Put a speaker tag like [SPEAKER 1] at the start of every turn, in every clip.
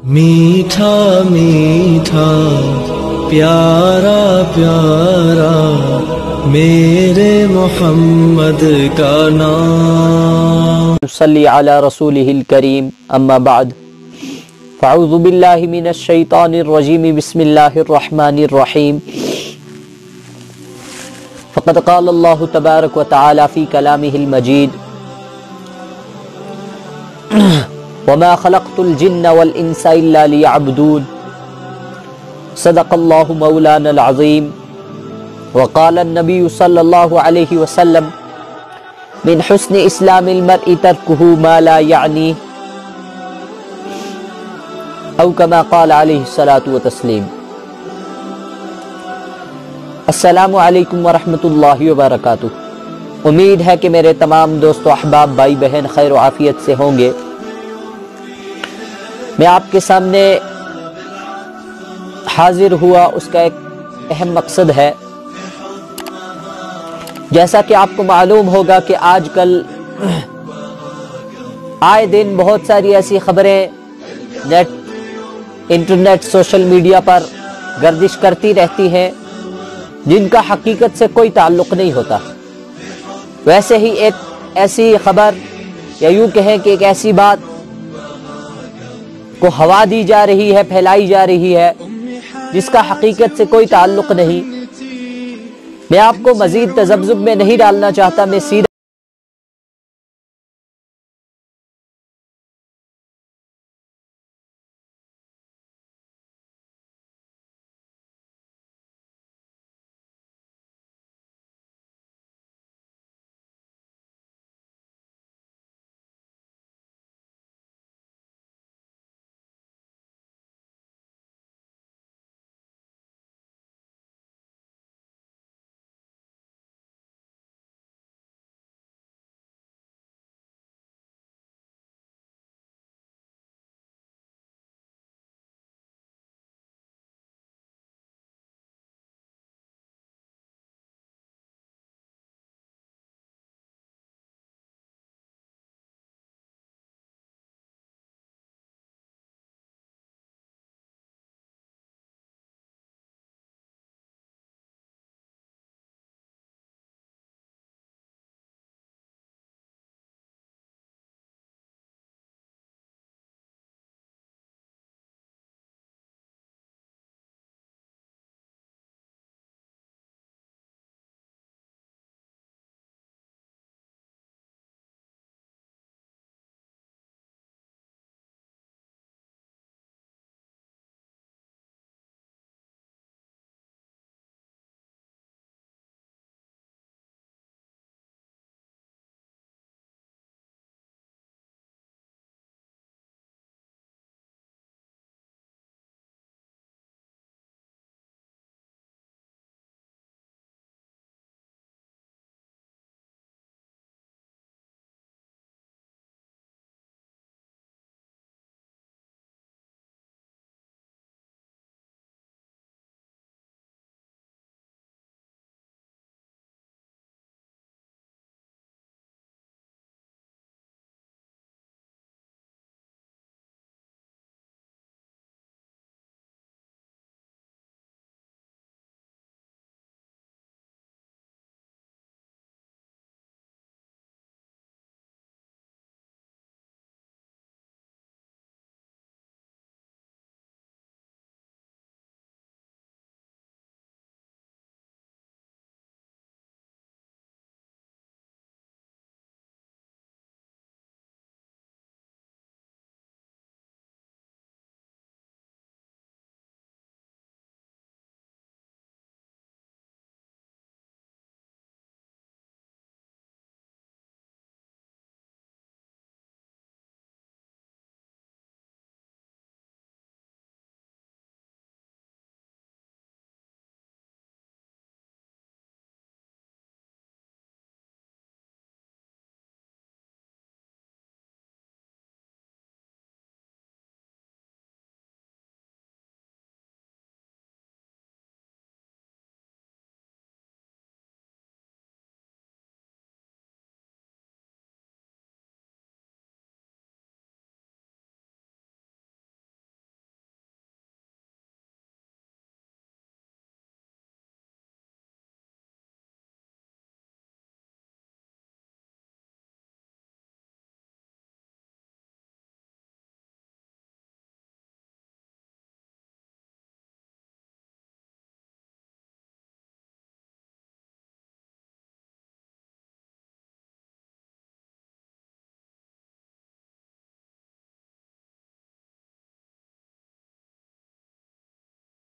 [SPEAKER 1] میٹھا میٹھا پیارا پیارا میرے محمد کا نام.
[SPEAKER 2] صلی علی رسولہ الکریم. اما بعد فاعوذ باللہ من الشیطان الرجیم. بسم اللہ الرحمن الرحیم. فقد قال اللہ تبارک و تعالی فی کلامہ المجید وما خلقت الجن والانس الا لیعبدون. صدق اللہ مولانا العظیم. وقال النبی صلی اللہ علیہ وسلم من حسن اسلام المرء ترکہ ما لا یعنی او کما قال علیہ الصلاۃ والتسلیم. السلام علیکم ورحمۃ اللہ وبرکاتہ. امید ہے کہ میرے تمام دوست و احباب بھائی بہن خیر و عافیت سے ہوں گے. میں آپ کے سامنے حاضر ہوا، اس کا ایک اہم مقصد ہے. جیسا کہ آپ کو معلوم ہوگا کہ آج کل آئے دن بہت ساری ایسی خبریں انٹرنیٹ سوشل میڈیا پر گردش کرتی رہتی ہیں جن کا حقیقت سے کوئی تعلق نہیں ہوتا. ویسے ہی ایک ایسی خبر یا یوں کہیں کہ ایک ایسی بات کو ہوا دی جا رہی ہے، پھیلائی جا رہی ہے جس کا حقیقت سے کوئی تعلق نہیں. میں آپ کو مزید تذبذب میں نہیں ڈالنا چاہتا، میں سیدھا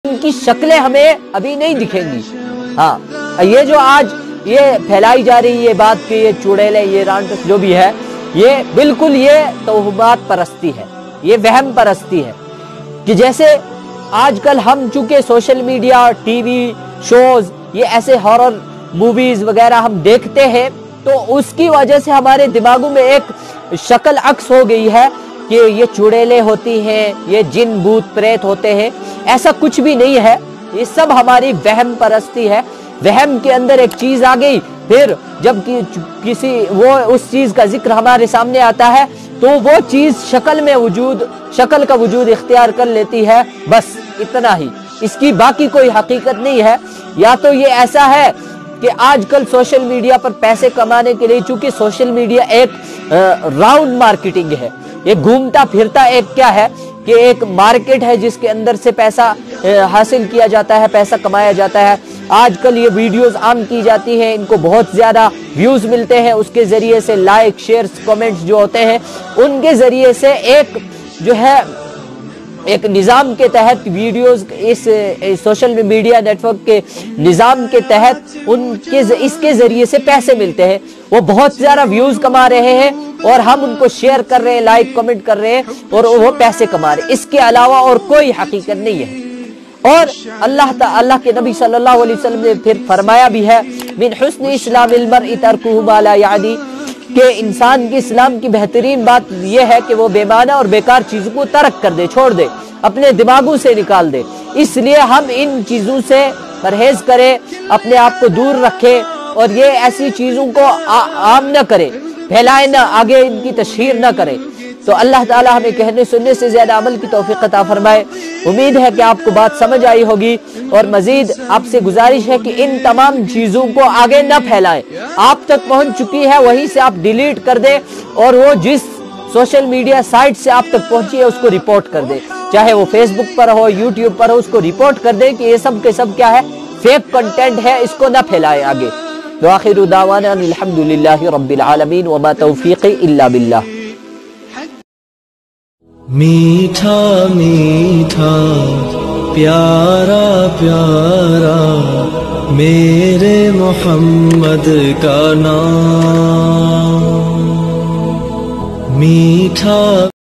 [SPEAKER 2] ان کی شکلیں ہمیں ابھی نہیں دکھیں گی. ہاں یہ جو آج یہ پھیلائی جا رہی یہ بات کہ یہ چڑیلے یہ رانٹس جو بھی ہے یہ بالکل یہ توہمات پرستی ہے, یہ وہم پرستی ہے. کہ جیسے آج کل ہم چونکہ social media T V shows یہ ایسے ہارر موویز وغیرہ ہم دیکھتے ہیں تو اس کی وجہ سے ہمارے دماغوں میں ایک شکل عکس ہو گئی ہے کہ یہ چڑیلے ہوتی ہیں, یہ جن بھوت پریت ہوتے ہیں. ایسا کچھ بھی نہیں ہے, یہ سب ہماری وہم پرستی ہے. وہم کے اندر ایک چیز آ گئی, پھر جب کسی وہ اس چیز کا ذکر ہمارے سامنے آتا ہے تو وہ چیز شکل کا وجود اختیار کر لیتی ہے, بس اتنا ہی, اس کی باقی کوئی حقیقت نہیں ہے. یا تو یہ ایسا ہے کہ آج کل سوشل میڈیا پر پیسے کمانے کے لیے, چونکہ سوشل میڈیا ایک راؤنڈ مارکیٹنگ ہے, یہ گھومتا پھرتا ایک کیا ہے کہ ایک مارکیٹ ہے جس کے اندر سے پیسہ حاصل کیا جاتا ہے, پیسہ کمایا جاتا ہے. آج کل یہ ویڈیوز عام کی جاتی ہیں, ان کو بہت زیادہ ویوز ملتے ہیں, اس کے ذریعے سے لائک شیئرز کمنٹس جو ہوتے ہیں ان کے ذریعے سے ایک جو ہے ایک نظام کے تحت ویڈیوز اس سوشل میڈیا نیٹ ورک کے نظام کے تحت اس کے ذریعے سے پیسے ملتے ہیں. وہ بہت زیادہ ویوز کما رہے ہیں اور ہم ان کو شیئر کر رہے ہیں, لائک کمنٹ کر رہے ہیں اور وہ پیسے کما رہے ہیں. اس کے علاوہ اور کوئی حقیقت نہیں ہے. اور اللہ کے نبی صلی اللہ علیہ وسلم نے پھر فرمایا بھی ہے من حسن اسلام المرء ترکہ ما لا یعنی, کہ انسان کے اسلام کی بہترین بات یہ ہے کہ وہ بے معنی اور بیکار چیزوں کو ترک کر دے, چھوڑ دے, اپنے دماغوں سے نکال دے. اس لیے ہم ان چیزوں سے پرہیز کریں, اپنے آپ کو دور رکھیں اور یہ ایسی چیزوں کو عام نہ کرے, پھیلائے نہ, آگے ان کی تشہیر نہ کرے. تو اللہ تعالی ہمیں کہنے سننے سے زیادہ عمل کی توفیق عطا فرمائے. امید ہے کہ آپ کو بات سمجھ آئی ہوگی, اور مزید آپ سے گزارش ہے کہ ان تمام چیزوں کو آگے نہ پھیلائیں. آپ تک پہنچ چکی ہے وہیں سے آپ ڈیلیٹ کر دیں, اور وہ جس سوشل میڈیا سائٹ سے آپ تک پہنچی ہے اس کو رپورٹ کر دیں, چاہے وہ فیس بک پر ہو, یوٹیوب پر ہو, اس کو رپورٹ کر دیں کہ یہ سب کے سب کیا ہے, فیک کنٹینٹ ہے, اس کو نہ پھیلائیں آگے. وآخر دعوانا الحمدللہ رب العالمین وما توفیقی الا باللہ.
[SPEAKER 1] میٹھا میٹھا پیارا پیارا میرے محمد کا نام, میٹھا